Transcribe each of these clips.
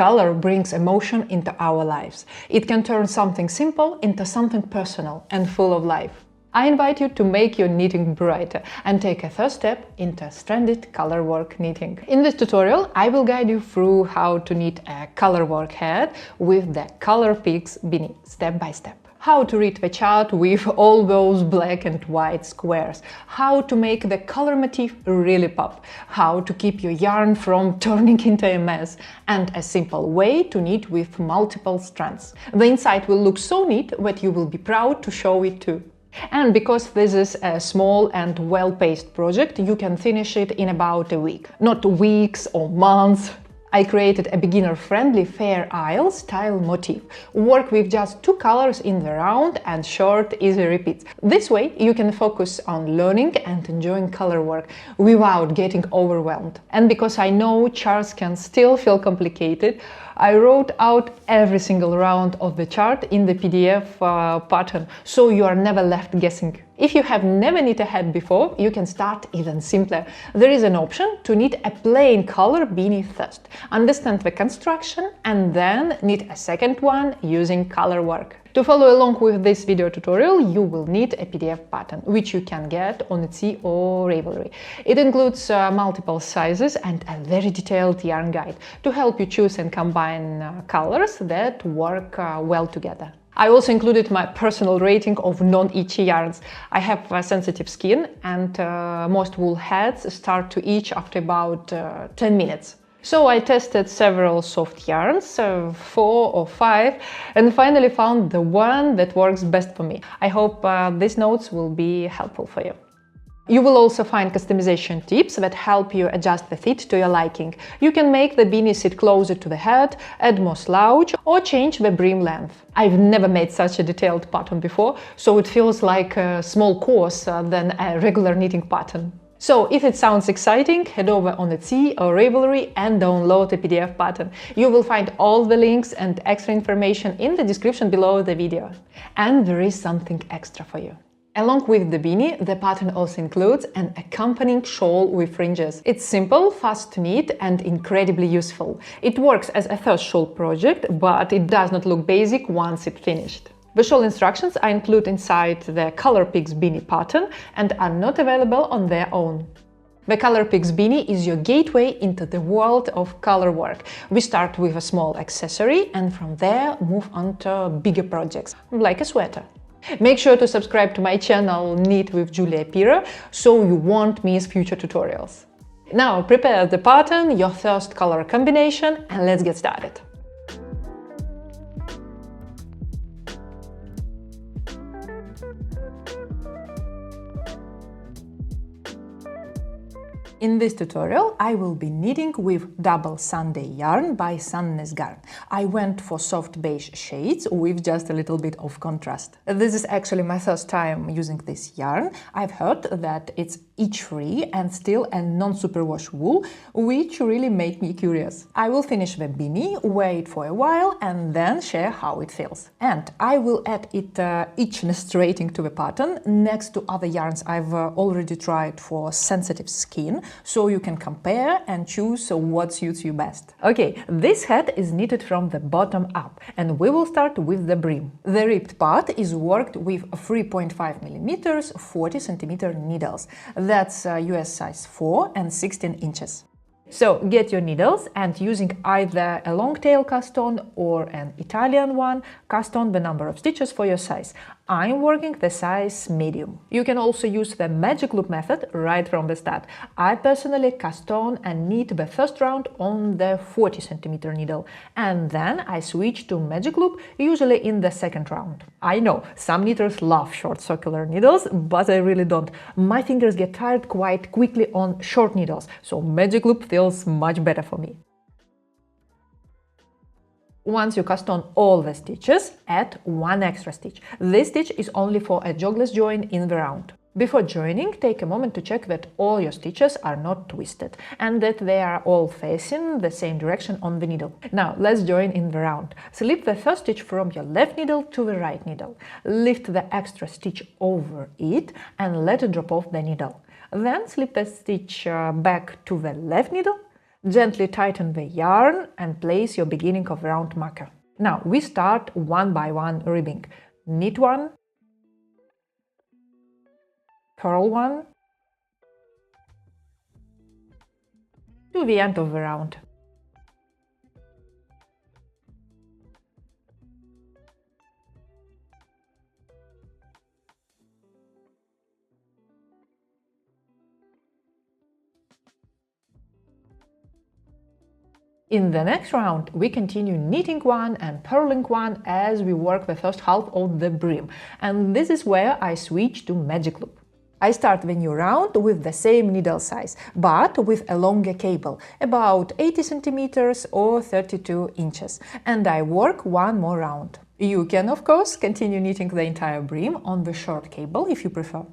Color brings emotion into our lives. It can turn something simple into something personal and full of life. I invite you to make your knitting brighter and take a first step into stranded colorwork knitting. In this tutorial, I will guide you through how to knit a colorwork head with the Color Peaks Beanie, step by step. How to read the chart with all those black and white squares, how to make the color motif really pop, how to keep your yarn from turning into a mess, and a simple way to knit with multiple strands. The inside will look so neat that you will be proud to show it too. And because this is a small and well-paced project, you can finish it in about a week, not weeks or months. I created a beginner-friendly Fair Isle style motif. Work with just 2 colors in the round and short, easy repeats. This way you can focus on learning and enjoying color work without getting overwhelmed. And because I know charts can still feel complicated, I wrote out every single round of the chart in the PDF pattern, so you are never left guessing. If you have never knit a hat before, you can start even simpler. There is an option to knit a plain color beanie first, understand the construction, and then knit a second one using color work. To follow along with this video tutorial, you will need a PDF pattern, which you can get on Etsy or Ravelry. It includes multiple sizes and a very detailed yarn guide to help you choose and combine colors that work well together. I also included my personal rating of non-itchy yarns. I have sensitive skin, and most wool hats start to itch after about 10 minutes. So I tested several soft yarns, 4 or 5, and finally found the one that works best for me. I hope these notes will be helpful for you. You will also find customization tips that help you adjust the fit to your liking. You can make the beanie sit closer to the head, add more slouch, or change the brim length. I've never made such a detailed pattern before, so it feels like a small course than a regular knitting pattern. So, if it sounds exciting, head over on Etsy or Ravelry and download a PDF pattern. You will find all the links and extra information in the description below the video. And there is something extra for you. Along with the beanie, the pattern also includes an accompanying shawl with fringes. It's simple, fast to knit, and incredibly useful. It works as a first shawl project, but it does not look basic once it's finished. The shawl instructions I include inside the Color Peaks Beanie pattern and are not available on their own. The Color Peaks Beanie is your gateway into the world of color work. We start with a small accessory and from there move on to bigger projects, like a sweater. Make sure to subscribe to my channel Knit with Julia Pira, so you won't miss future tutorials. Now prepare the pattern, your first color combination, and let's get started. In this tutorial, I will be knitting with Double Sunday yarn by Sandnes Garn. I went for soft beige shades with just a little bit of contrast. This is actually my first time using this yarn. I've heard that it's itch-free and still a non-superwash wool, which really made me curious. I will finish the beanie, wear it for a while, and then share how it feels. And I will add itchiness rating to the pattern next to other yarns I've already tried for sensitive skin, so you can compare and choose what suits you best. Okay, this hat is knitted from the bottom up, and we will start with the brim. The ribbed part is worked with 3.5 mm 40 cm needles. That's US size 4 and 16 inches. So get your needles and using either a long tail cast on or an Italian one, cast on the number of stitches for your size. I'm working the size medium. You can also use the magic loop method right from the start. I personally cast on and knit the first round on the 40 cm needle, and then I switch to magic loop, usually in the second round. I know, some knitters love short circular needles, but I really don't. My fingers get tired quite quickly on short needles, so magic loop feels much better for me. Once you cast on all the stitches, add one extra stitch. This stitch is only for a jogless join in the round. Before joining, take a moment to check that all your stitches are not twisted and that they are all facing the same direction on the needle. Now let's join in the round. Slip the first stitch from your left needle to the right needle. Lift the extra stitch over it and let it drop off the needle. Then slip the stitch back to the left needle. Gently tighten the yarn and place your beginning of round marker. Now we start one by one ribbing. Knit one, purl one, to the end of the round. In the next round, we continue knitting one and purling one as we work the first half of the brim, and this is where I switch to magic loop. I start the new round with the same needle size, but with a longer cable, about 80 centimeters or 32 inches, and I work one more round. You can, of course, continue knitting the entire brim on the short cable if you prefer.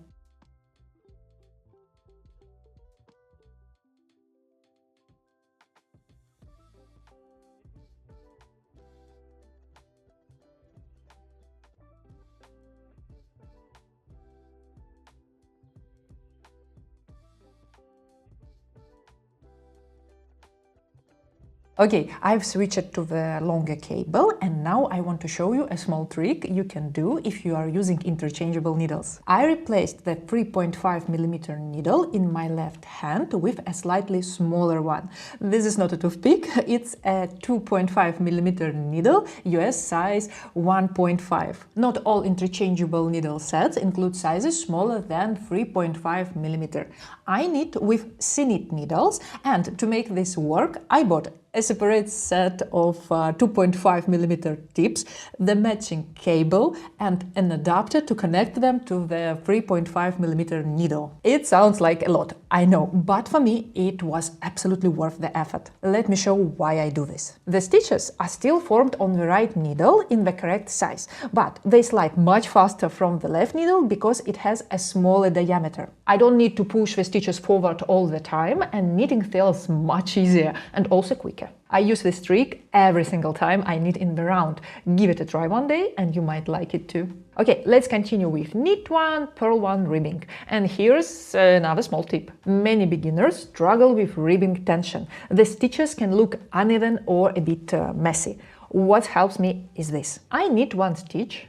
Okay, I've switched to the longer cable, and now I want to show you a small trick you can do if you are using interchangeable needles. I replaced the 3.5mm needle in my left hand with a slightly smaller one. This is not a toothpick, it's a 2.5mm needle, US size 1.5. Not all interchangeable needle sets include sizes smaller than 3.5mm. I knit with C-knit needles, and to make this work, I bought a separate set of 2.5mm tips, the matching cable, and an adapter to connect them to the 3.5mm needle. It sounds like a lot, I know, but for me it was absolutely worth the effort. Let me show why I do this. The stitches are still formed on the right needle in the correct size, but they slide much faster from the left needle because it has a smaller diameter. I don't need to push the stitches forward all the time, and knitting feels much easier and also quicker. I use this trick every single time I knit in the round. Give it a try one day and you might like it too. Okay, let's continue with knit one, purl one ribbing. And here's another small tip. Many beginners struggle with ribbing tension. The stitches can look uneven or a bit messy. What helps me is this. I knit one stitch,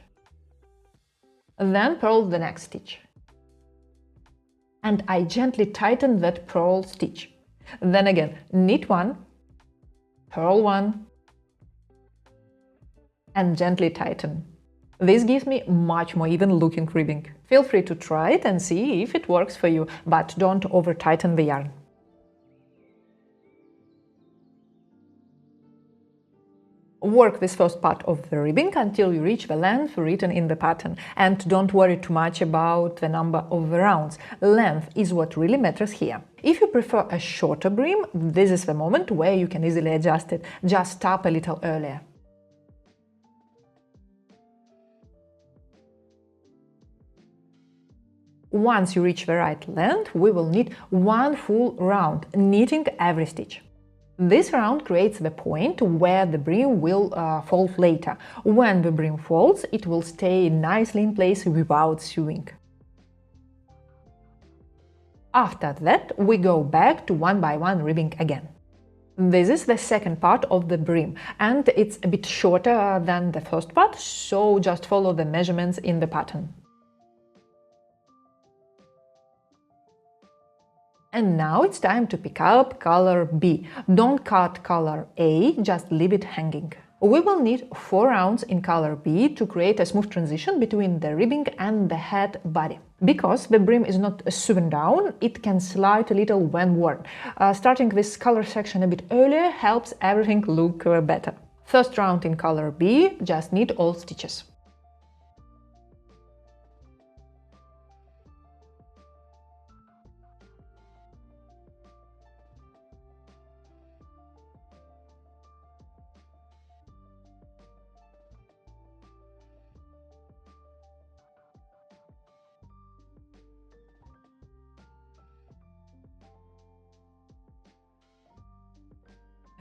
then purl the next stitch. And I gently tighten that purl stitch. Then again, knit one, purl one, and gently tighten. This gives me much more even looking ribbing. Feel free to try it and see if it works for you, but don't over tighten the yarn. Work this first part of the ribbing until you reach the length written in the pattern, and don't worry too much about the number of rounds. Length is what really matters here. If you prefer a shorter brim, this is the moment where you can easily adjust it. Just stop a little earlier. Once you reach the right length, we will knit one full round, knitting every stitch. This round creates the point where the brim will fold later. When the brim folds, it will stay nicely in place without sewing. After that, we go back to one by one ribbing again. This is the second part of the brim, and it's a bit shorter than the first part, so just follow the measurements in the pattern. And now it's time to pick up color B. Don't cut color A, just leave it hanging. We will need 4 rounds in color B to create a smooth transition between the ribbing and the head body. Because the brim is not sewn down, it can slide a little when worn. Starting this color section a bit earlier helps everything look better. First round in color B, just knit all stitches.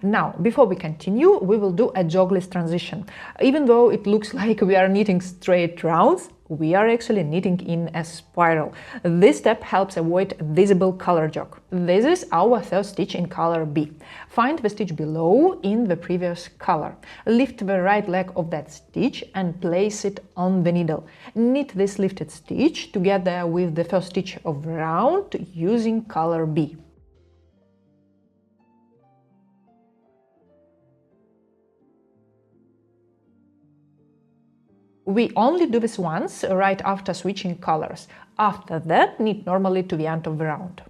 Now, before we continue, we will do a jogless transition. Even though it looks like we are knitting straight rounds, we are actually knitting in a spiral. This step helps avoid visible color joke. This is our third stitch in color B. Find the stitch below in the previous color. Lift the right leg of that stitch and place it on the needle. Knit this lifted stitch together with the first stitch of round using color B. We only do this once, right after switching colors. After that, knit normally to the end of the round.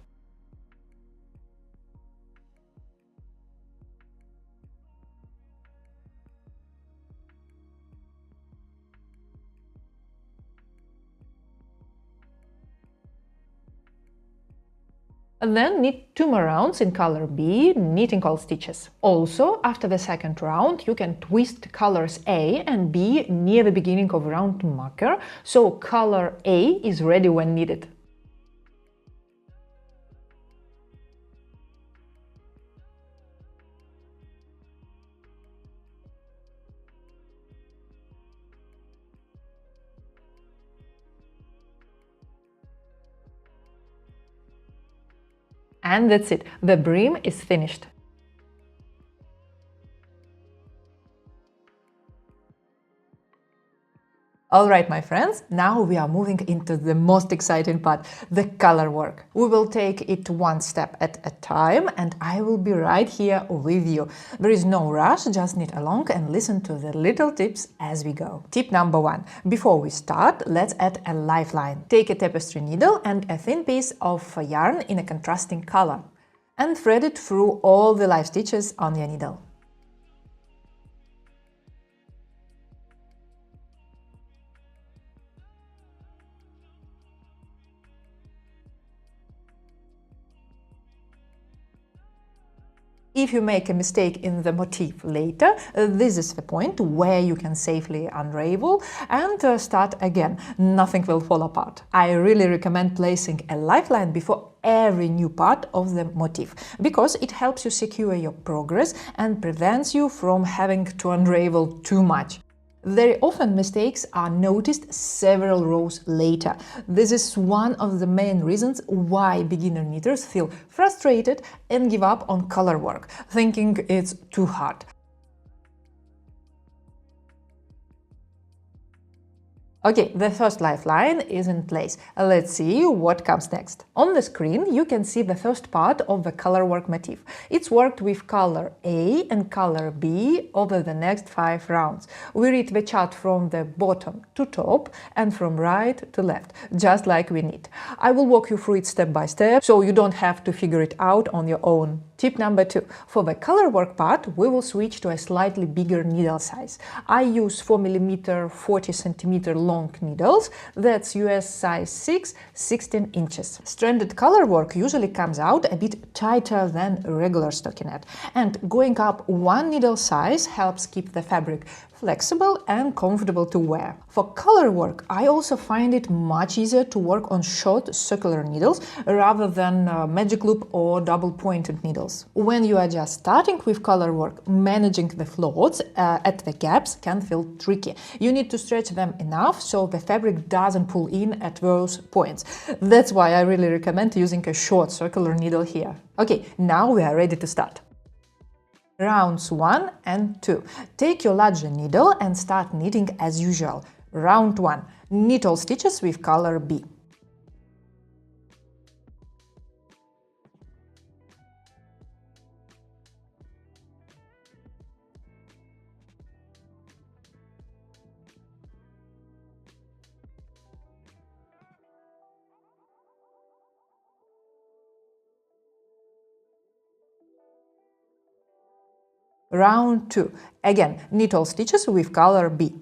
And then knit 2 more rounds in color B, knitting all stitches. Also, after the second round, you can twist colors A and B near the beginning of round marker, so color A is ready when needed. And that's it, the brim is finished. Alright, my friends, now we are moving into the most exciting part, the color work. We will take it one step at a time and I will be right here with you. There is no rush, just knit along and listen to the little tips as we go. Tip number 1. Before we start, let's add a lifeline. Take a tapestry needle and a thin piece of yarn in a contrasting color and thread it through all the live stitches on your needle. If you make a mistake in the motif later, this is the point where you can safely unravel and start again. Nothing will fall apart. I really recommend placing a lifeline before every new part of the motif, because it helps you secure your progress and prevents you from having to unravel too much. Very often mistakes are noticed several rows later. This is one of the main reasons why beginner knitters feel frustrated and give up on color work, thinking it's too hard. Okay, the first lifeline is in place. Let's see what comes next. On the screen you can see the first part of the colorwork motif. It's worked with color A and color B over the next 5 rounds. We read the chart from the bottom to top and from right to left, just like we knit. I will walk you through it step by step, so you don't have to figure it out on your own. Tip number 2. For the colorwork part, we will switch to a slightly bigger needle size. I use 4mm 40cm long needles, that's US size 6, 16 inches. Stranded colorwork usually comes out a bit tighter than regular stockinette, and going up one needle size helps keep the fabric flexible and comfortable to wear. For color work, I also find it much easier to work on short circular needles rather than magic loop or double pointed needles. When you are just starting with color work, managing the floats at the gaps can feel tricky. You need to stretch them enough so the fabric doesn't pull in at those points. That's why I really recommend using a short circular needle here. Okay, now we are ready to start. Rounds 1 and 2. Take your larger needle and start knitting as usual. Round 1. Knit all stitches with color B. Round 2. Again, knit all stitches with color B.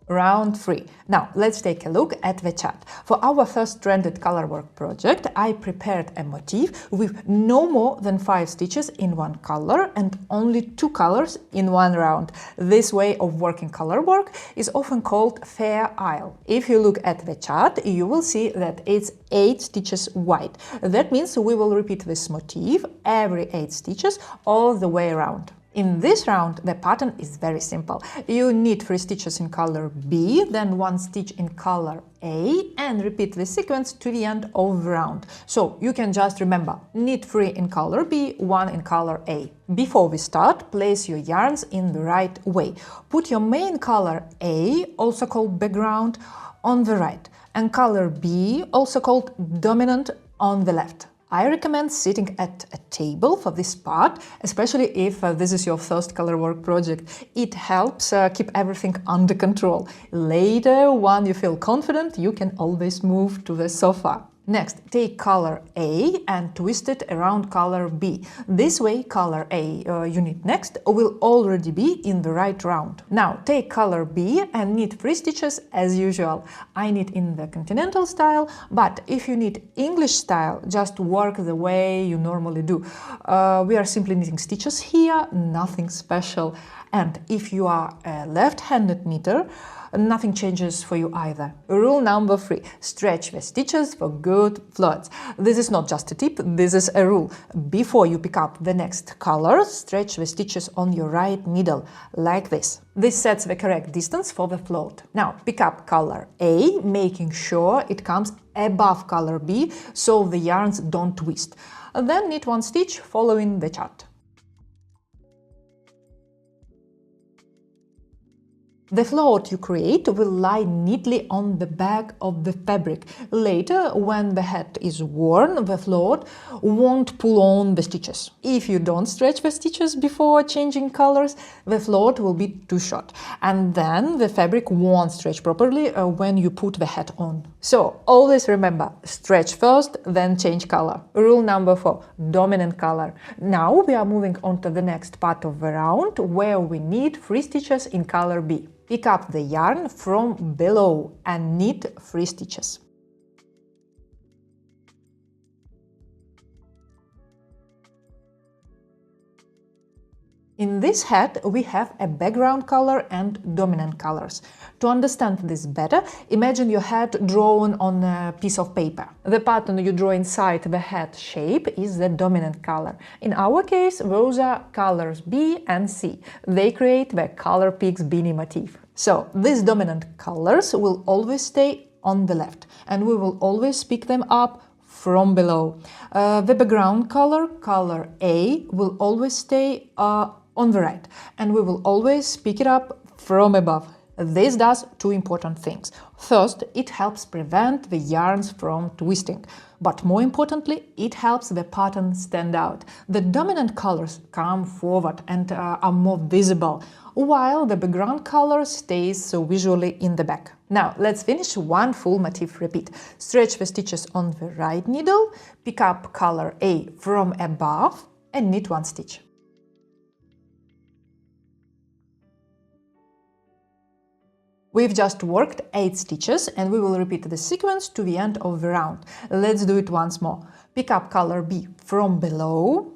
Round 3. Now, let's take a look at the chart. For our first stranded colorwork project, I prepared a motif with no more than 5 stitches in one color and only 2 colors in one round. This way of working colorwork is often called fair isle. If you look at the chart, you will see that it's 8 stitches wide. That means we will repeat this motif every 8 stitches all the way around. In this round, the pattern is very simple. You knit 3 stitches in color B, then 1 stitch in color A, and repeat the sequence to the end of the round. So you can just remember, knit 3 in color B, 1 in color A. Before we start, place your yarns in the right way. Put your main color A, also called background, on the right, and color B, also called dominant, on the left. I recommend sitting at a table for this part, especially if this is your first colorwork project. It helps keep everything under control. Later, when you feel confident, you can always move to the sofa. Next, take color A and twist it around color B. This way, color A you knit next will already be in the right round. Now, take color B and knit 3 stitches as usual. I knit in the continental style, but if you knit English style, just work the way you normally do. We are simply knitting stitches here, nothing special. And if you are a left-handed knitter, nothing changes for you either. Rule number 3. Stretch the stitches for good floats. This is not just a tip, this is a rule. Before you pick up the next color, stretch the stitches on your right needle, like this. This sets the correct distance for the float. Now, pick up color A, making sure it comes above color B, so the yarns don't twist. Then knit 1 stitch following the chart. The float you create will lie neatly on the back of the fabric. Later, when the hat is worn, the float won't pull on the stitches. If you don't stretch the stitches before changing colors, the float will be too short, and then the fabric won't stretch properly when you put the hat on. So, always remember, stretch first, then change color. Rule number 4, dominant color. Now we are moving on to the next part of the round, where we knit 3 stitches in color B. Pick up the yarn from below and knit 3 stitches. In this hat, we have a background color and dominant colors. To understand this better, imagine your hat drawn on a piece of paper. The pattern you draw inside the hat shape is the dominant color. In our case, those are colors B and C. They create the Color Peaks Beanie motif. So, these dominant colors will always stay on the left, and we will always pick them up from below. The background color, color A, will always stay on the right, and we will always pick it up from above. This does 2 important things. First, it helps prevent the yarns from twisting, but more importantly, it helps the pattern stand out. The dominant colors come forward and are more visible, while the background color stays so visually in the back. Now, let's finish 1 full motif repeat. Stretch the stitches on the right needle, pick up color A from above, and knit 1 stitch. We've just worked 8 stitches, and we will repeat the sequence to the end of the round. Let's do it once more. Pick up color B from below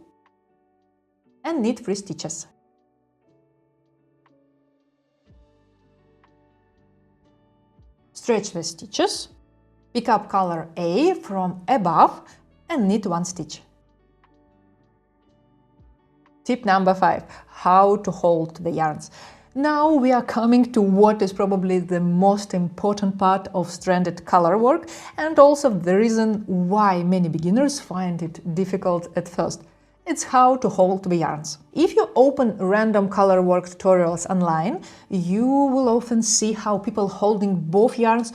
and knit 3 stitches. Stretch the stitches, pick up color A from above and knit 1 stitch. Tip number 5. How to hold the yarns. Now we are coming to what is probably the most important part of stranded colorwork, and also the reason why many beginners find it difficult at first. It's how to hold the yarns. If you open random colorwork tutorials online, you will often see how people holding both yarns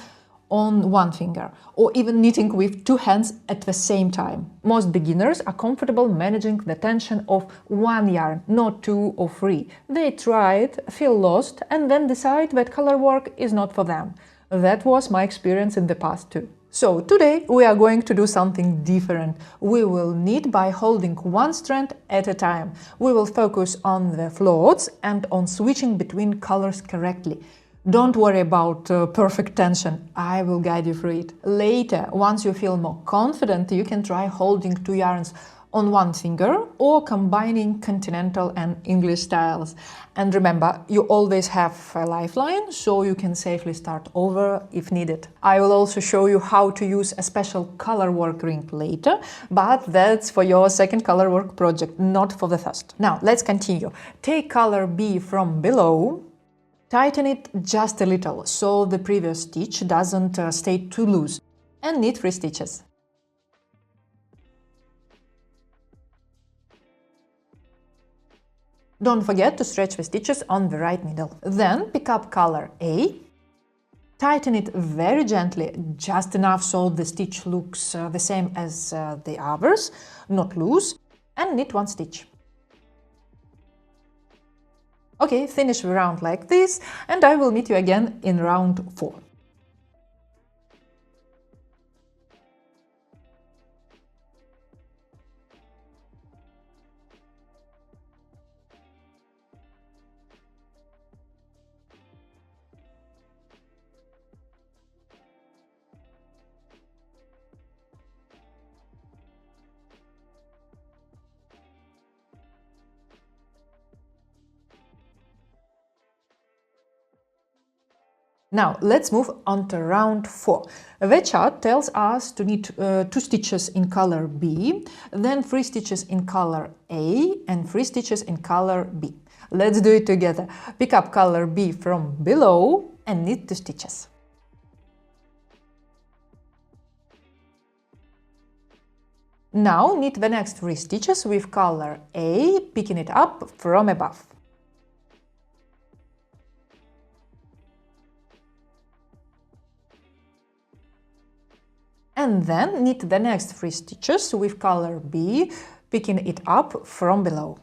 on 1 finger, or even knitting with 2 hands at the same time. Most beginners are comfortable managing the tension of 1 yarn, not 2 or 3. They try it, feel lost, and then decide that colorwork is not for them. That was my experience in the past too. So today we are going to do something different. We will knit by holding 1 strand at a time. We will focus on the floats and on switching between colors correctly. Don't worry about perfect tension. I will guide you through it. Later, once you feel more confident, you can try holding two yarns on one finger or combining continental and English styles. And remember, you always have a lifeline, so you can safely start over if needed. I will also show you how to use a special colorwork ring later, but that's for your second colorwork project, not for the first. Now, let's continue. Take color B from below. Tighten it just a little, so the previous stitch doesn't stay too loose, and knit 3 stitches. Don't forget to stretch the stitches on the right needle. Then pick up color A, tighten it very gently, just enough so the stitch looks the same as the others, not loose, and knit 1 stitch. Okay, finish the round like this, and I will meet you again in round 4. Now, let's move on to round 4. The chart tells us to knit 2 stitches in color B, then 3 stitches in color A and 3 stitches in color B. Let's do it together. Pick up color B from below and knit 2 stitches. Now, knit the next 3 stitches with color A, picking it up from above. And then knit the next 3 stitches with color B, picking it up from below.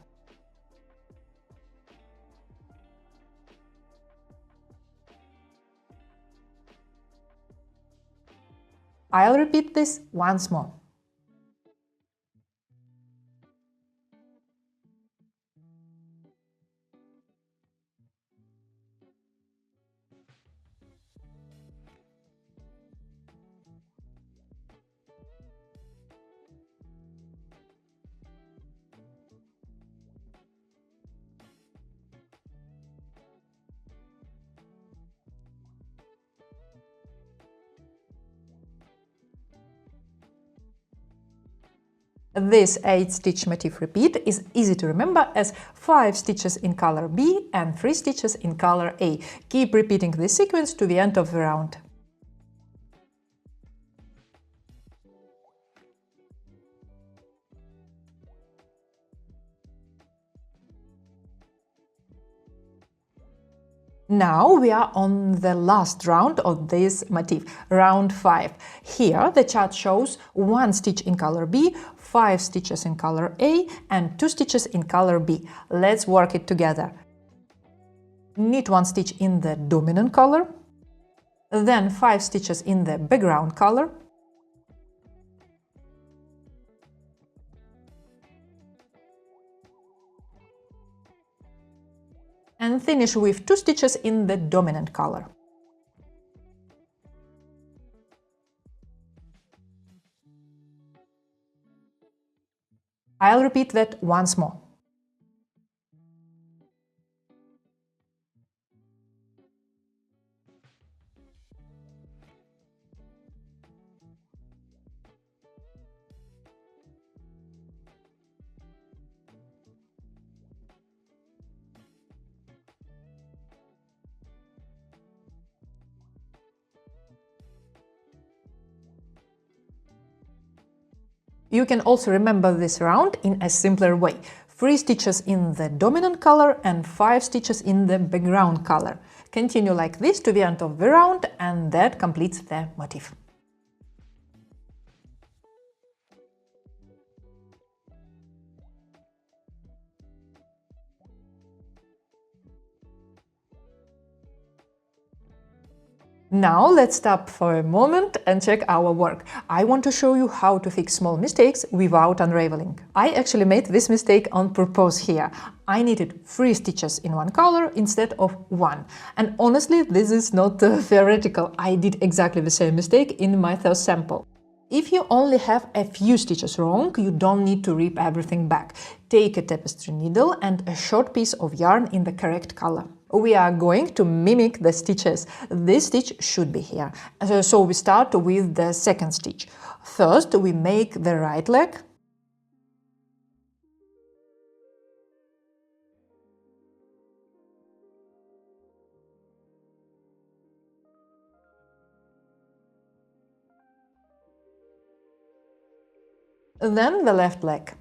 I'll repeat this once more. This 8-stitch motif repeat is easy to remember as 5 stitches in color B and 3 stitches in color A. Keep repeating this sequence to the end of the round. Now we are on the last round of this motif, round 5. Here the chart shows 1 stitch in color B, 5 stitches in color A and 2 stitches in color B. Let's work it together. Knit 1 stitch in the dominant color, then 5 stitches in the background color, and finish with 2 stitches in the dominant color. I'll repeat that once more. You can also remember this round in a simpler way. 3 stitches in the dominant color and 5 stitches in the background color. Continue like this to the end of the round, and that completes the motif. Now let's stop for a moment and check our work. I want to show you how to fix small mistakes without unraveling. I actually made this mistake on purpose here. I needed 3 stitches in one color instead of 1. And honestly, this is not theoretical. I did exactly the same mistake in my first sample. If you only have a few stitches wrong, you don't need to rip everything back. Take a tapestry needle and a short piece of yarn in the correct color. We are going to mimic the stitches. This stitch should be here. So we start with the second stitch. First, we make the right leg. Then the left leg.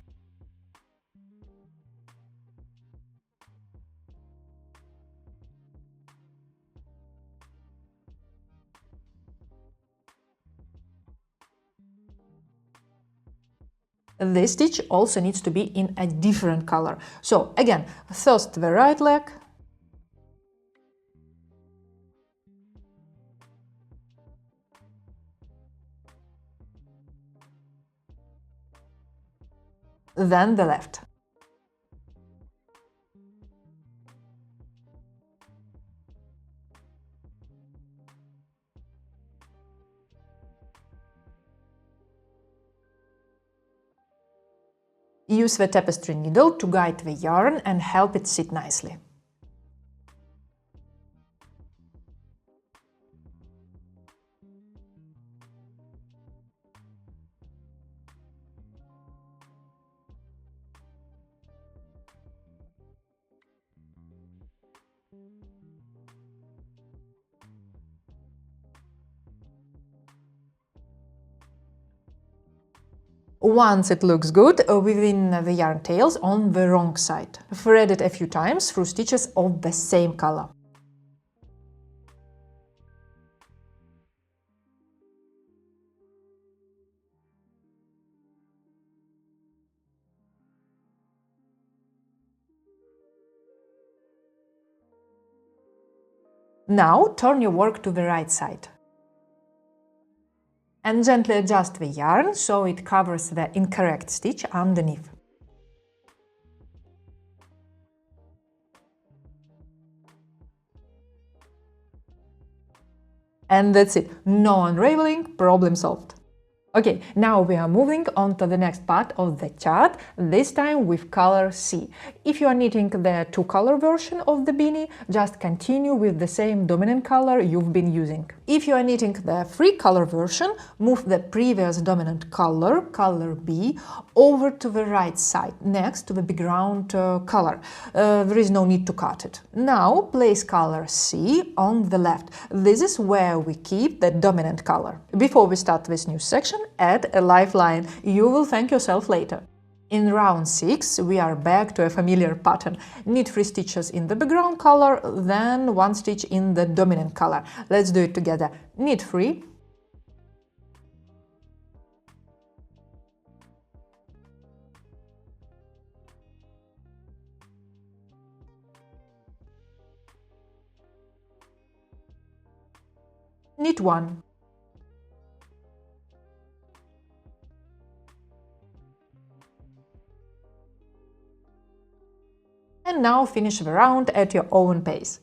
This stitch also needs to be in a different color. So again, first the right leg, then the left. Use the tapestry needle to guide the yarn and help it sit nicely. Once it looks good, within the yarn tails on the wrong side. Thread it a few times through stitches of the same color. Now turn your work to the right side. And gently adjust the yarn so it covers the incorrect stitch underneath. And that's it. No unraveling, problem solved. Okay, now we are moving on to the next part of the chart, this time with color C. If you are knitting the 2-color version of the beanie, just continue with the same dominant color you've been using. If you are knitting the 3-color version, move the previous dominant color, color B, over to the right side, next to the background color. There is no need to cut it. Now place color C on the left. This is where we keep the dominant color. Before we start this new section, add a lifeline. You will thank yourself later. In round 6, we are back to a familiar pattern. Knit 3 stitches in the background color, then 1 stitch in the dominant color. Let's do it together. Knit 3. Knit 1. And now finish the round at your own pace.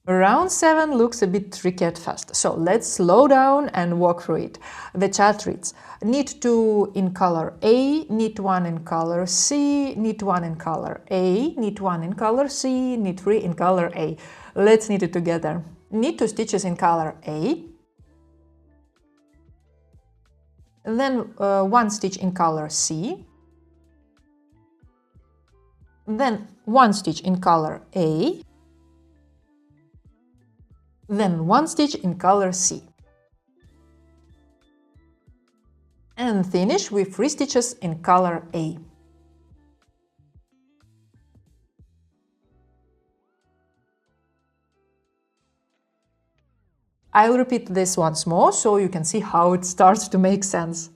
Round 7 looks a bit tricky at first, so let's slow down and walk through it. The chart reads: knit 2 in color A, knit 1 in color C, knit 1 in color A, knit 1 in color C, knit 3 in color A. Let's knit it together. Knit 2 stitches in color A, then 1 stitch in color C, then 1 stitch in color A, then 1 stitch in color C. And finish with 3 stitches in color A. I'll repeat this once more so you can see how it starts to make sense.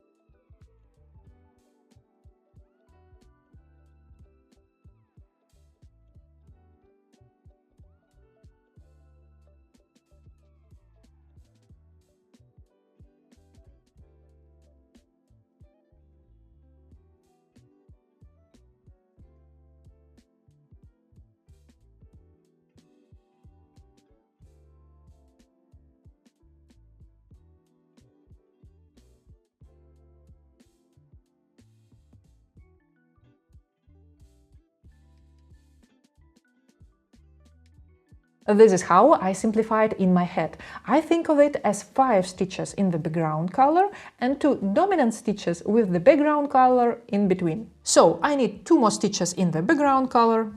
This is how I simplify it in my head. I think of it as 5 stitches in the background color and 2 dominant stitches with the background color in between. So I need 2 more stitches in the background color,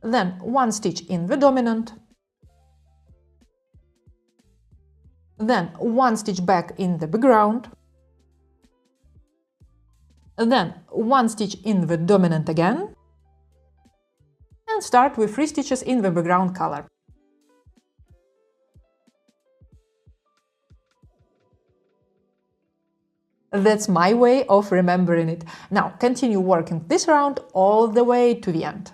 then 1 stitch in the dominant, then 1 stitch back in the background, then 1 stitch in the dominant again, and start with 3 stitches in the background color. That's my way of remembering it. Now continue working this round all the way to the end.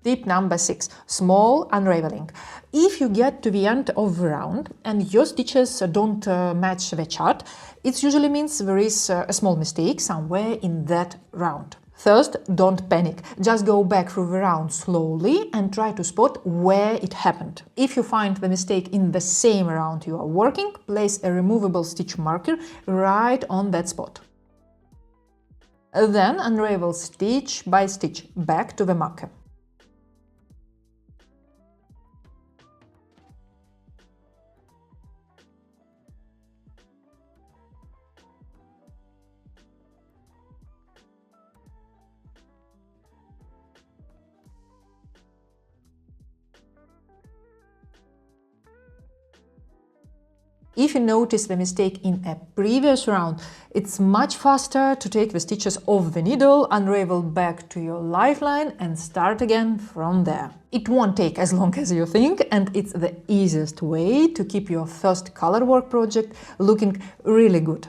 Tip number 6. Small unraveling. If you get to the end of the round and your stitches don't match the chart, it usually means there is a small mistake somewhere in that round. First, don't panic. Just go back through the round slowly and try to spot where it happened. If you find the mistake in the same round you are working, place a removable stitch marker right on that spot. Then unravel stitch by stitch back to the marker. If you notice the mistake in a previous round, it's much faster to take the stitches off the needle, unravel back to your lifeline and start again from there. It won't take as long as you think, and it's the easiest way to keep your first colorwork project looking really good.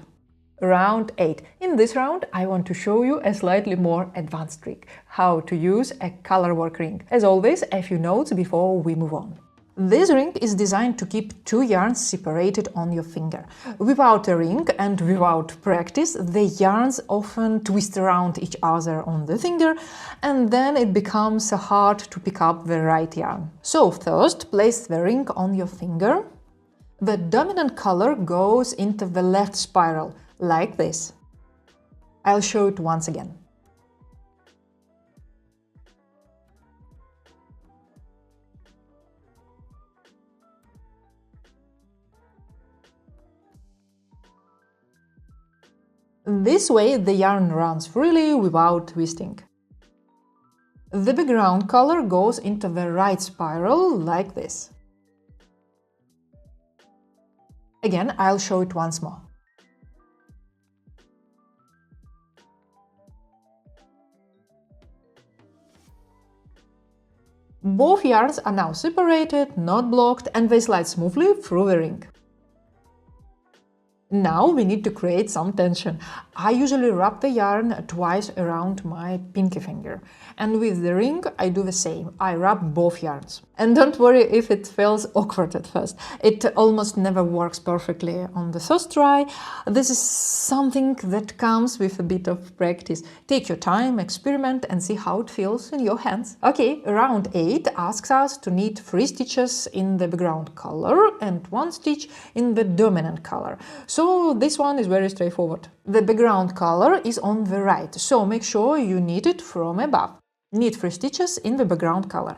Round 8. In this round, I want to show you a slightly more advanced trick, how to use a colorwork ring. As always, a few notes before we move on. This ring is designed to keep 2 yarns separated on your finger. Without a ring and without practice, the yarns often twist around each other on the finger, and then it becomes hard to pick up the right yarn. So first, place the ring on your finger. The dominant color goes into the left spiral, like this. I'll show it once again. This way the yarn runs freely without twisting. The background color goes into the right spiral like this. Again, I'll show it once more. Both yarns are now separated, not blocked, and they slide smoothly through the ring. Now we need to create some tension. I usually wrap the yarn twice around my pinky finger, and with the ring I do the same. I wrap both yarns. And don't worry if it feels awkward at first. It almost never works perfectly on the first try. This is something that comes with a bit of practice. Take your time, experiment, and see how it feels in your hands. Okay, round 8 asks us to knit 3 stitches in the background color and 1 stitch in the dominant color. So this one is very straightforward. The background color is on the right, so make sure you knit it from above. Knit 3 stitches in the background color.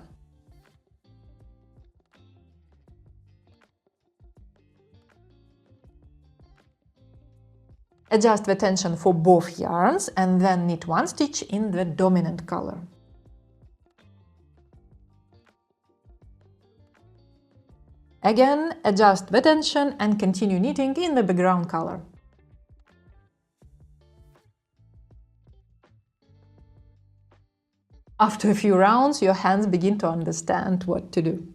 Adjust the tension for both yarns and then knit 1 stitch in the dominant color. Again, adjust the tension and continue knitting in the background color. After a few rounds, your hands begin to understand what to do.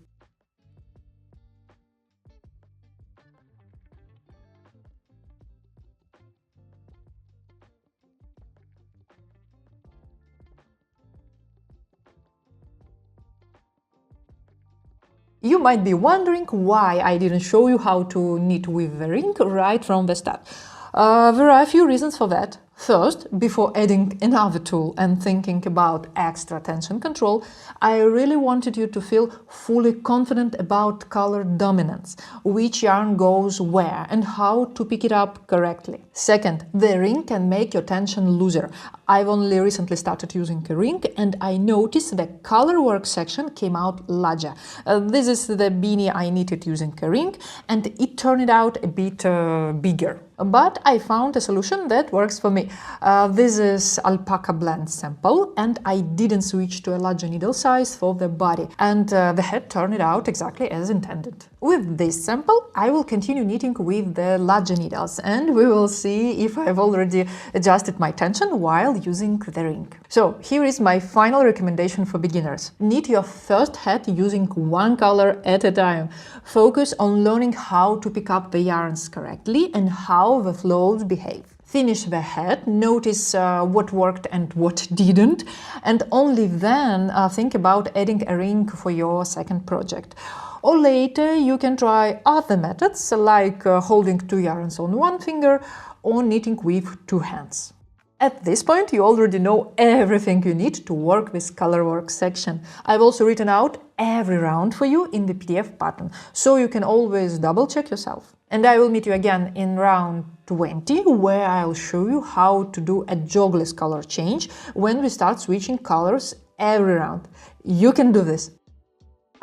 You might be wondering why I didn't show you how to knit with the ring right from the start. There are a few reasons for that. First, before adding another tool and thinking about extra tension control, I really wanted you to feel fully confident about color dominance, which yarn goes where and how to pick it up correctly. Second, the ring can make your tension looser. I've only recently started using a ring and I noticed the Colorwork section came out larger. This is the beanie I knitted using a ring and it turned out a bit bigger. But I found a solution that works for me. This is alpaca blend sample and I didn't switch to a larger needle size for the body and the head turned out exactly as intended. With this sample I will continue knitting with the larger needles and we will see if I've already adjusted my tension while using the ring. So here is my final recommendation for beginners. Knit your first head using one color at a time. Focus on learning how to pick up the yarns correctly and how the flows behave. Finish the head, notice what worked and what didn't, and only then think about adding a ring for your second project. Or later you can try other methods like holding 2 yarns on one finger or knitting with 2 hands. At this point, you already know everything you need to work with Colorwork section. I've also written out every round for you in the PDF pattern, so you can always double check yourself. And I will meet you again in round 20, where I'll show you how to do a jogless color change when we start switching colors every round. You can do this.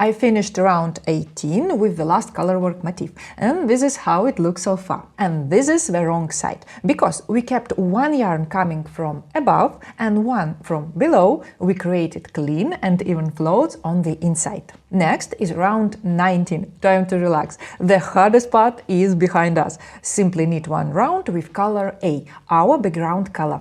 I finished round 18 with the last Colorwork motif, and this is how it looks so far. And this is the wrong side, because we kept one yarn coming from above and one from below. We created clean and even flows on the inside. Next is round 19, time to relax. The hardest part is behind us. Simply knit one round with color A, our background color.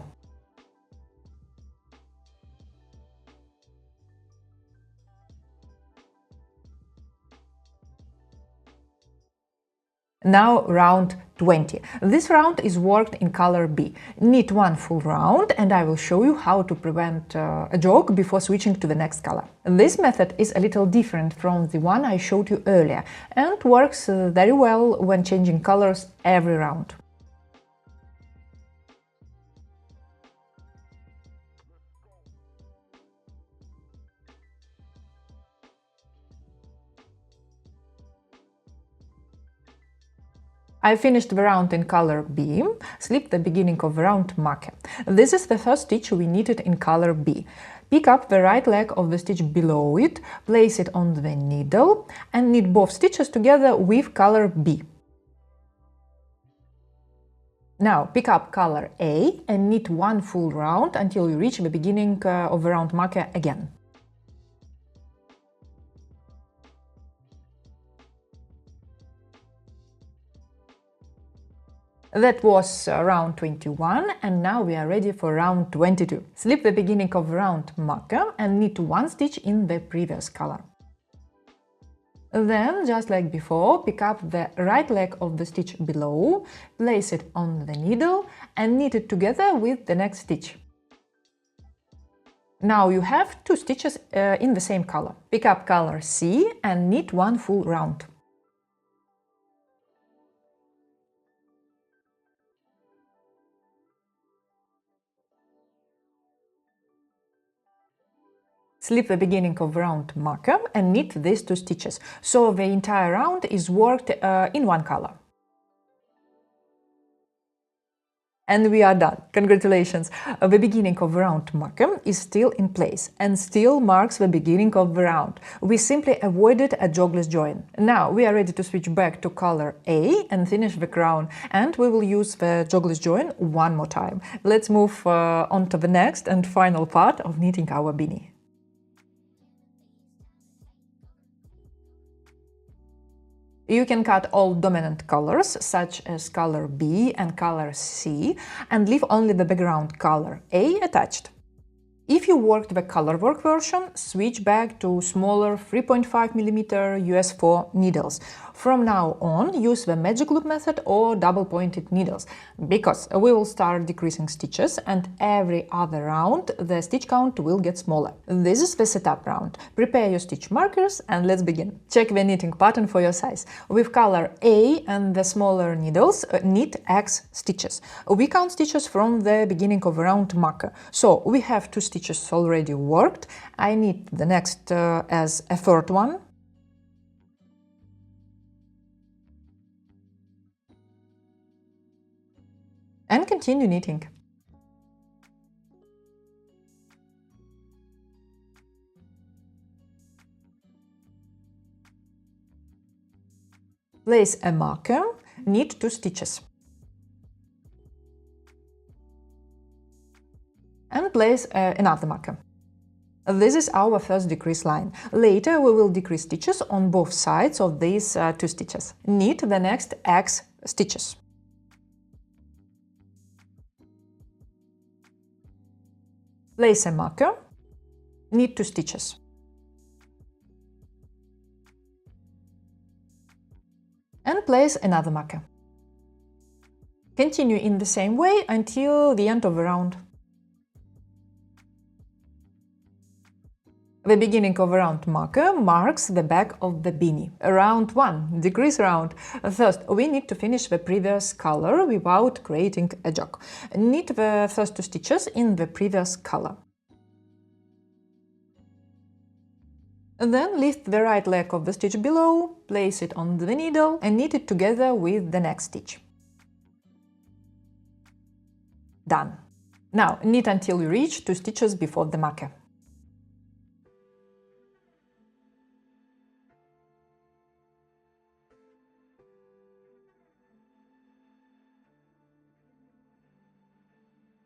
Now round 20. This round is worked in color B. Knit one full round and I will show you how to prevent a jog before switching to the next color. This method is a little different from the one I showed you earlier and works very well when changing colors every round. I finished the round in color B, slip the beginning of the round marker. This is the first stitch we knitted in color B. Pick up the right leg of the stitch below it, place it on the needle and knit both stitches together with color B. Now pick up color A and knit one full round until you reach the beginning of the round marker again. That was round 21 and now we are ready for round 22. Slip the beginning of round marker and knit one stitch in the previous color. Then, just like before, pick up the right leg of the stitch below, place it on the needle and knit it together with the next stitch. Now you have 2 stitches in the same color. Pick up color C and knit 1 full round. Slip the beginning of round marker and knit these 2 stitches, so the entire round is worked in one color. And we are done. Congratulations! The beginning of round marker is still in place and still marks the beginning of the round. We simply avoided a jogless join. Now we are ready to switch back to color A and finish the crown, and we will use the jogless join one more time. Let's move on to the next and final part of knitting our beanie. You can cut all dominant colors, such as color B and color C, and leave only the background color A attached. If you worked the Colorwork version, switch back to smaller 3.5mm US4 needles. From now on, use the magic loop method or double-pointed needles, because we will start decreasing stitches, and every other round the stitch count will get smaller. This is the setup round. Prepare your stitch markers and let's begin. Check the knitting pattern for your size. With color A and the smaller needles, knit X stitches. We count stitches from the beginning of round marker, so we have 2 stitches already worked. I knit the next as a third one. And continue knitting. Place a marker, knit 2 stitches. And place another marker. This is our first decrease line. Later we will decrease stitches on both sides of these 2 stitches. Knit the next X stitches. Place a marker, knit 2 stitches. And place another marker. Continue in the same way until the end of the round. The beginning of a round marker marks the back of the beanie. Round 1, decrease round. First, we need to finish the previous color without creating a jog. Knit the first 2 stitches in the previous color. Then lift the right leg of the stitch below, place it on the needle and knit it together with the next stitch. Done. Now knit until you reach 2 stitches before the marker.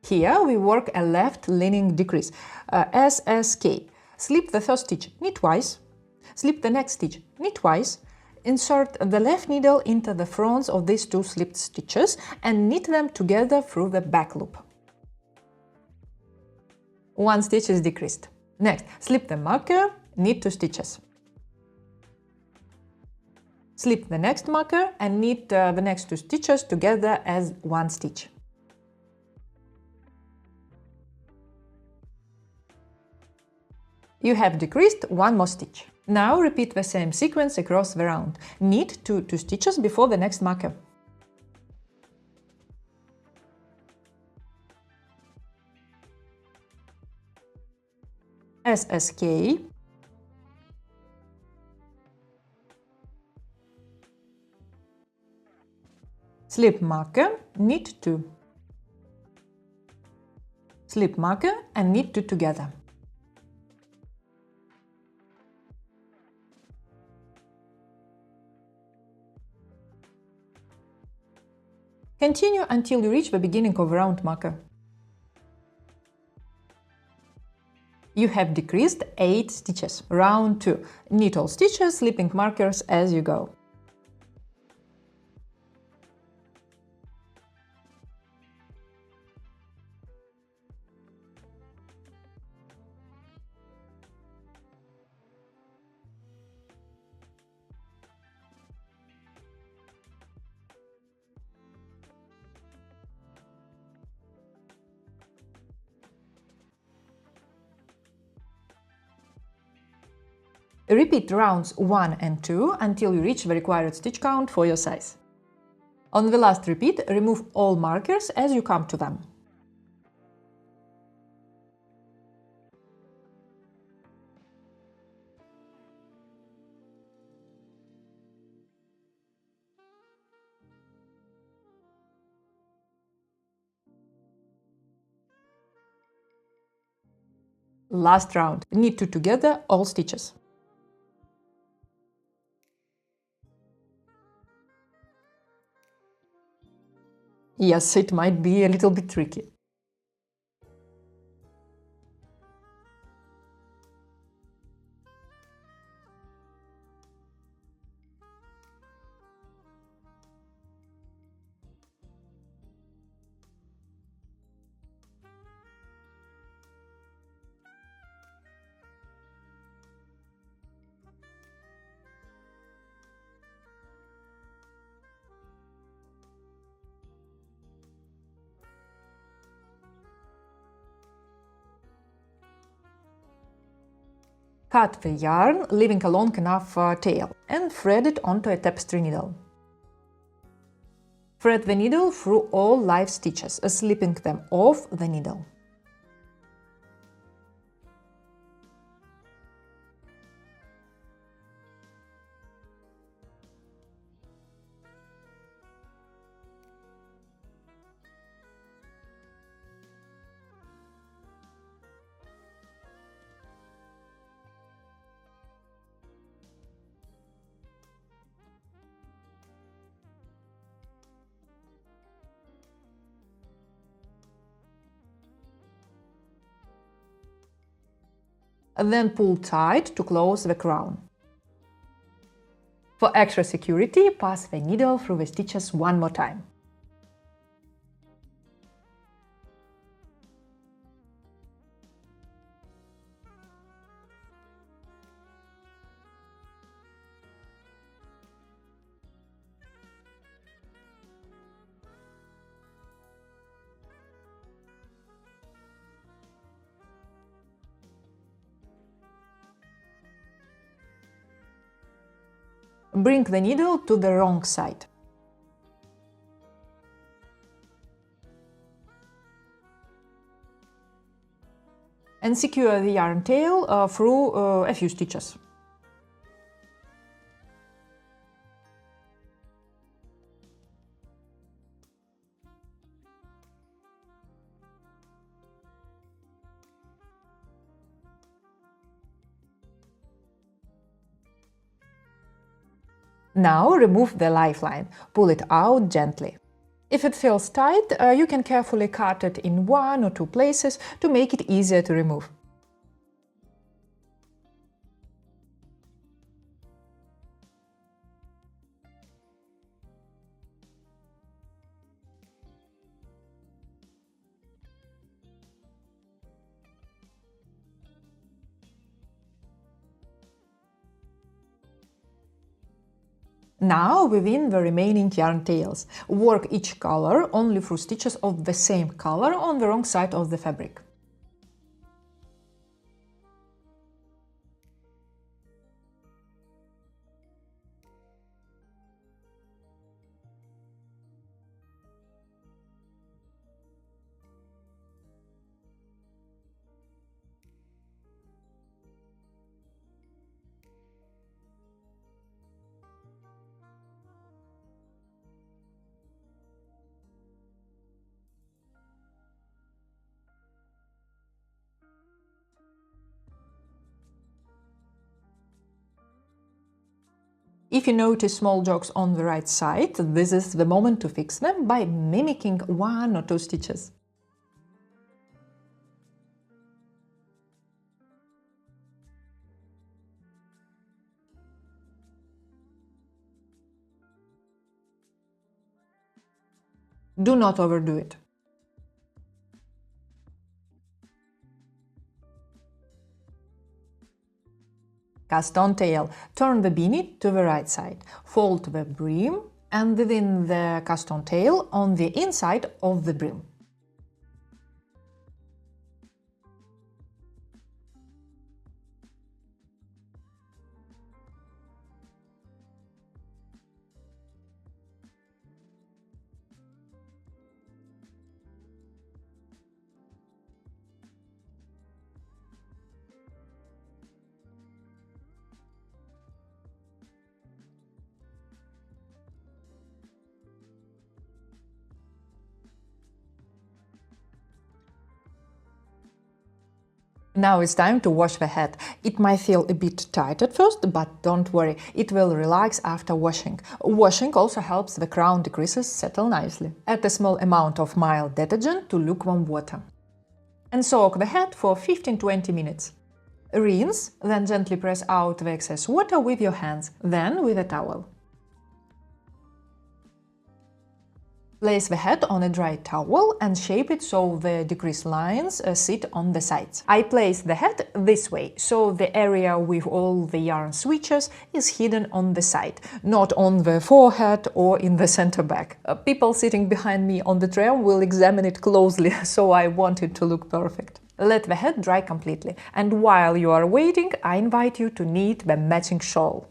Here we work a left-leaning decrease, SSK. Slip the first stitch, knit twice, slip the next stitch, knit twice, insert the left needle into the fronts of these 2 slipped stitches and knit them together through the back loop. 1 stitch is decreased. Next, slip the marker, knit 2 stitches. Slip the next marker and knit the next 2 stitches together as 1 stitch. You have decreased 1 more stitch. Now repeat the same sequence across the round. Knit 2 stitches before the next marker. SSK, slip marker, knit 2, slip marker and knit 2 together. Continue until you reach the beginning of round marker. You have decreased 8 stitches. Round 2. Knit all stitches, slipping markers as you go. Repeat rounds 1 and 2 until you reach the required stitch count for your size. On the last repeat, remove all markers as you come to them. Last round, knit 2 together all stitches. Yes, it might be a little bit tricky. Cut the yarn, leaving a long enough tail, and thread it onto a tapestry needle. Thread the needle through all live stitches, slipping them off the needle. Then pull tight to close the crown. For extra security, pass the needle through the stitches one more time. Bring the needle to the wrong side. And secure the yarn tail through a few stitches. Now remove the lifeline. Pull it out gently. If it feels tight, you can carefully cut it in 1 or 2 places to make it easier to remove. Now within the remaining yarn tails, work each color only through stitches of the same color on the wrong side of the fabric. If you notice small jogs on the right side, this is the moment to fix them by mimicking 1 or 2 stitches. Do not overdo it. Cast on tail. Turn the beanie to the right side. Fold the brim and within the cast on tail on the inside of the brim. Now it's time to wash the head. It might feel a bit tight at first, but don't worry, it will relax after washing. Washing also helps the crown decreases settle nicely. Add a small amount of mild detergent to lukewarm water. And soak the head for 15-20 minutes. Rinse, then gently press out the excess water with your hands, then with a towel. Place the head on a dry towel and shape it so the decreased lines sit on the sides. I place the head this way, so the area with all the yarn switches is hidden on the side, not on the forehead or in the center back. People sitting behind me on the tram will examine it closely, so I want it to look perfect. Let the head dry completely, and while you are waiting, I invite you to knit the matching shawl.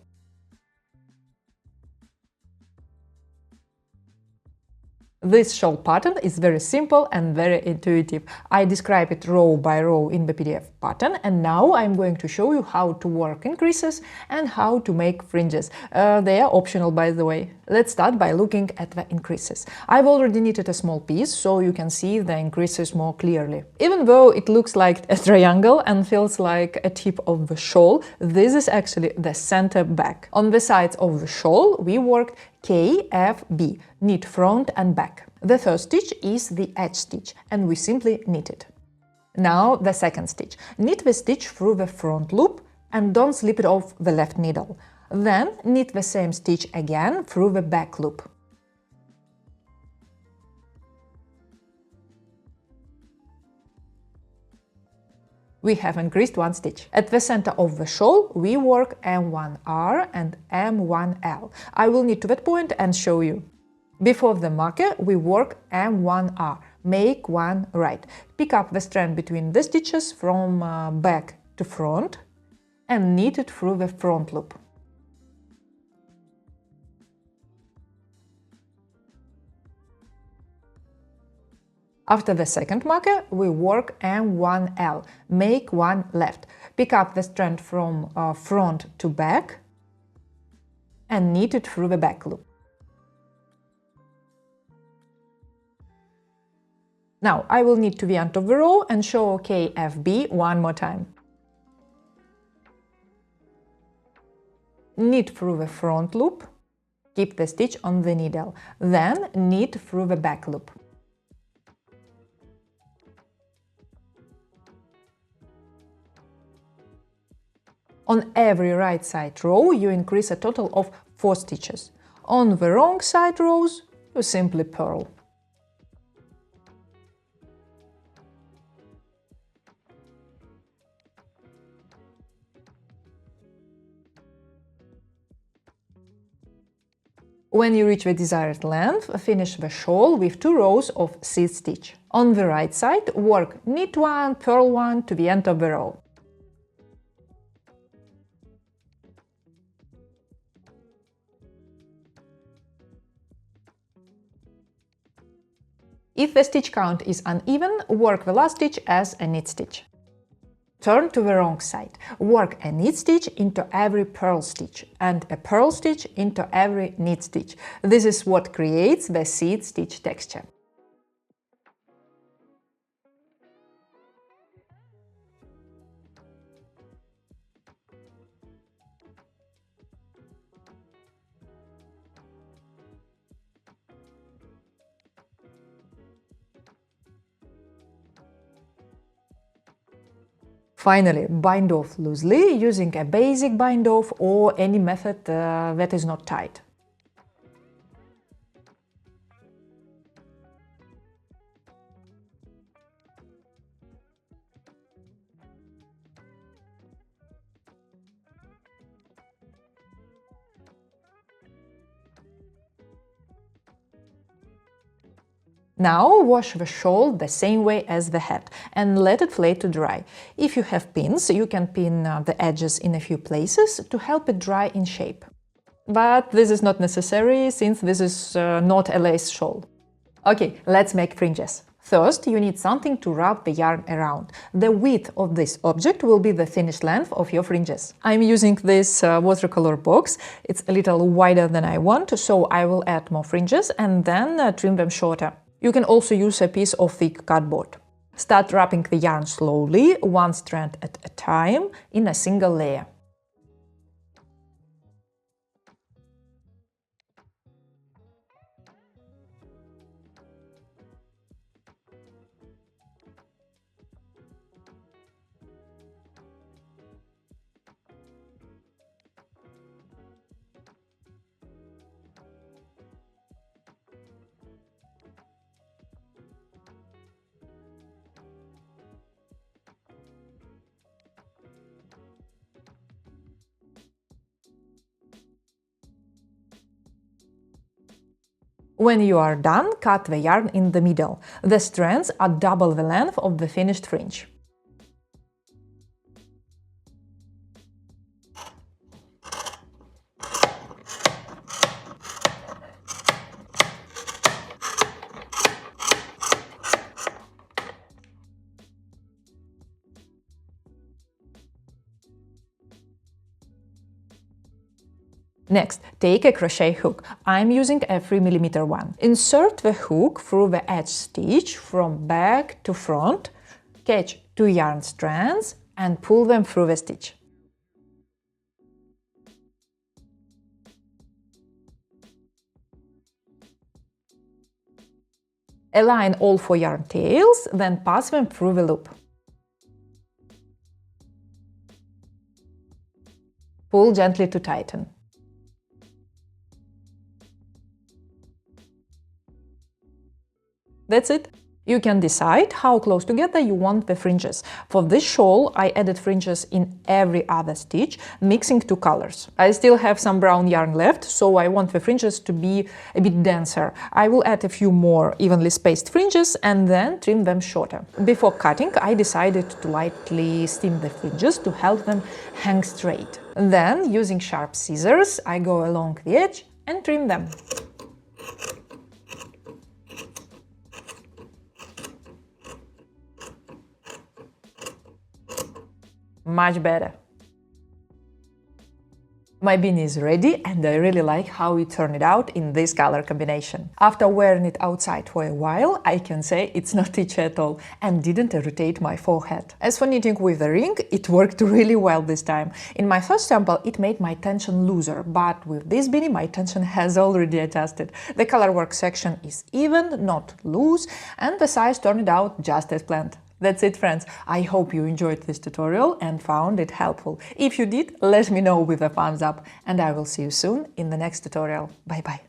This shawl pattern is very simple and very intuitive. I describe it row by row in the PDF pattern, and now I'm going to show you how to work increases and how to make fringes. They are optional, by the way. Let's start by looking at the increases. I've already knitted a small piece, so you can see the increases more clearly. Even though it looks like a triangle and feels like a tip of the shawl, this is actually the center back. On the sides of the shawl, we worked KFB, knit front and back. The first stitch is the edge stitch, and we simply knit it. Now the second stitch. Knit the stitch through the front loop and don't slip it off the left needle. Then knit the same stitch again through the back loop. We have increased one stitch. At the center of the shawl, we work M1R and M1L. I will knit to that point and show you. Before the marker, we work M1R, make one right. Pick up the strand between the stitches from back to front and knit it through the front loop. After the second marker, we work M1L, make one left. Pick up the strand from front to back and knit it through the back loop. Now I will knit to the end of the row and show KFB one more time. Knit through the front loop, keep the stitch on the needle, then knit through the back loop. On every right side row, you increase a total of 4 stitches. On the wrong side rows, you simply purl. When you reach the desired length, finish the shawl with 2 rows of 6 stitch. On the right side, work knit 1, purl 1 to the end of the row. If the stitch count is uneven, work the last stitch as a knit stitch. Turn to the wrong side. Work a knit stitch into every purl stitch and a purl stitch into every knit stitch. This is what creates the seed stitch texture. Finally, bind off loosely using a basic bind off or any method that is not tight. Now wash the shawl the same way as the head and let it flay to dry. If you have pins, you can pin the edges in a few places to help it dry in shape. But this is not necessary, since this is not a lace shawl. Okay, let's make fringes. First, you need something to wrap the yarn around. The width of this object will be the finished length of your fringes. I'm using this watercolor box. It's a little wider than I want, so I will add more fringes and then trim them shorter. You can also use a piece of thick cardboard. Start wrapping the yarn slowly, one strand at a time, in a single layer. When you are done, cut the yarn in the middle. The strands are double the length of the finished fringe. Next, take a crochet hook. I'm using a 3mm one. Insert the hook through the edge stitch from back to front, catch 2 yarn strands and pull them through the stitch. Align all 4 yarn tails, then pass them through the loop. Pull gently to tighten. That's it. You can decide how close together you want the fringes. For this shawl, I added fringes in every other stitch, mixing 2 colors. I still have some brown yarn left, so I want the fringes to be a bit denser. I will add a few more evenly spaced fringes and then trim them shorter. Before cutting, I decided to lightly steam the fringes to help them hang straight. Then, using sharp scissors, I go along the edge and trim them. Much better. My beanie is ready and I really like how it turned out in this color combination. After wearing it outside for a while, I can say it's not itchy at all and didn't irritate my forehead. As for knitting with the ring, it worked really well this time. In my first sample, it made my tension looser, but with this beanie, my tension has already adjusted. The colorwork section is even, not loose, and the size turned out just as planned. That's it, friends. I hope you enjoyed this tutorial and found it helpful. If you did, let me know with a thumbs up, and I will see you soon in the next tutorial. Bye bye.